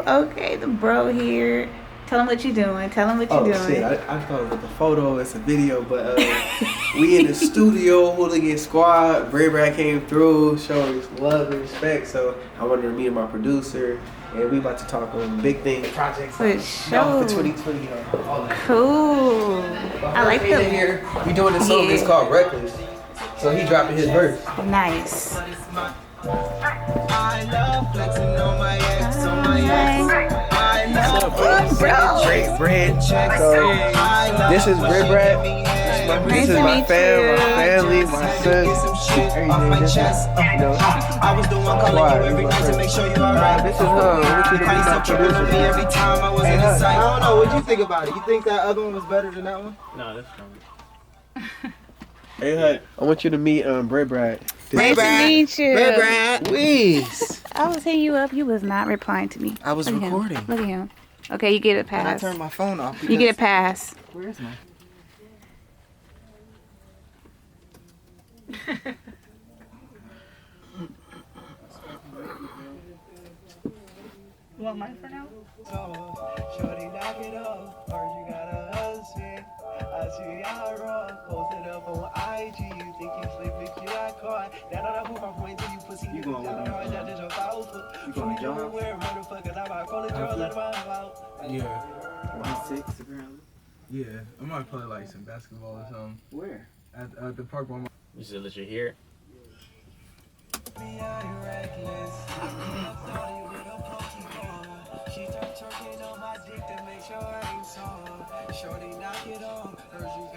Okay, the bro here. Tell him what you're doing. Tell him what you're doing. Shit, I thought it was a photo, it's a video, but we in the studio, Hooligan Squad. Bray came through, showing his love and respect. So I wanted to meet my producer, and we about to talk on big things, projects for 2020. All that. Cool. I like the here. We doing this song. It's called Reckless. So he dropping his verse. Nice. I love flexing on my ex, on my ex. I love Bread. So this is Bread. This is my family, my son, everything. This is, you know, I was the one calling you every night to make sure you're alright. This is her. I want you to be my producer. Every time I was in the site. I don't know. What you think about it? You think that other one was better than that one? No, that's stronger. Hey, Hut, I want you to meet Bread. Nice to meet you. Please. I was hitting you up. You was not replying to me. I was Look at him. recording. Look at him. Okay, you get a pass. And I turned my phone off. You get a pass. Where is mine? You want mine for now? Shorty, knock it off. Heard you got a husband. I see y'all wrong. Posted up on IG. You think you slick, but you got caught. That I who my point to you pussy. You going to John? Yeah. 1-6 apparently. Yeah, I might play like some basketball or something. Where? At the park where You said let you hear it.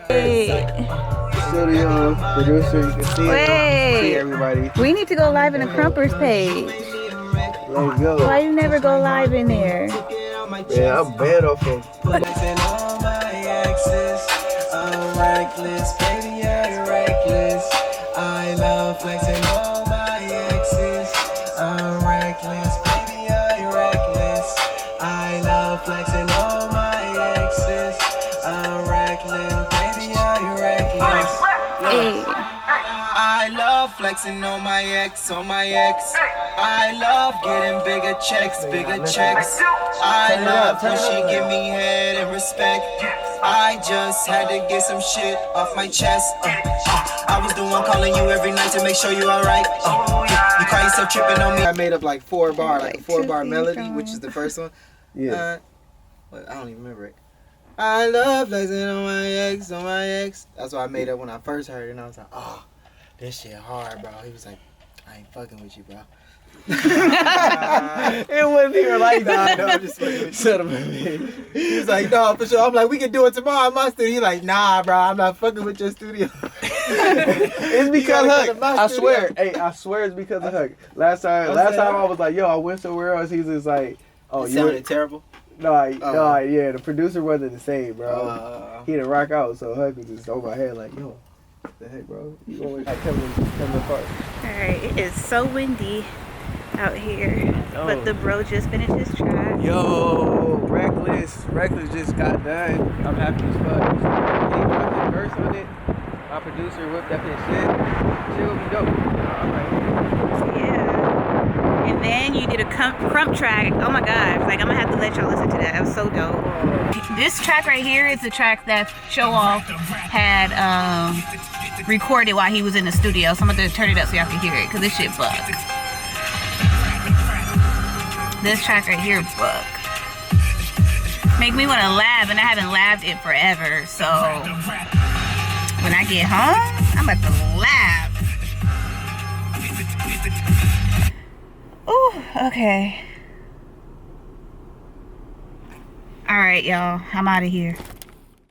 Hey. Studio producer, you can see it. See everybody. We need to go live in the Crumpers page. Let's go. Why you never go live in there? Yeah, I'm bad off of. Reckless, baby, I'm reckless. I love flexing all my exes. I'm reckless, baby, I'm reckless. I love flexing all my exes. I'm reckless, baby, I'm reckless. Hey. I love flexing on my ex, on my ex. I love getting bigger checks, bigger checks. I love when she give me head and respect. I just had to get some shit off my chest. I was the one calling you every night to make sure you alright. You call yourself tripping on me. I made up like 4-bar, like a 4-bar melody, which is the first one. Yeah. But I don't even remember it. I love flexing on my ex, on my ex. That's what I made up when I first heard it, and I was like, oh, this shit hard, bro. He was like, I ain't fucking with you, bro. It wasn't even like that. No, I'm just fucking with you. He was like, no, for sure. I'm like, we can do it tomorrow in my studio. He's like, nah, bro, I'm not fucking with your studio. It's because Huck. I swear. Hey, I swear it's because of Huck. Last time I was like, yo, I went somewhere else. He's just like, oh, you sounded terrible. No, yeah, the producer wasn't the same, bro. He didn't rock out, so Huck was just over my head like, yo, what the heck, bro? You always like coming apart. Alright, it is so windy out here, but the bro just finished his track. Yo, Reckless just got done. I'm happy as fuck. He dropped his verse on it. My producer whipped up his shit. Shit will be dope. Yeah. And then you did a crump track. Oh my gosh, like I'm gonna have to let y'all listen to that. That was so dope. This track right here is the track that Showoff had recorded while he was in the studio. So I'm gonna turn it up so y'all can hear it, cause this shit bugs. This track right here bugs. Make me wanna laugh, and I haven't laughed in forever. So when I get home, I'm about to laugh. Ooh, okay. All right, y'all. I'm out of here.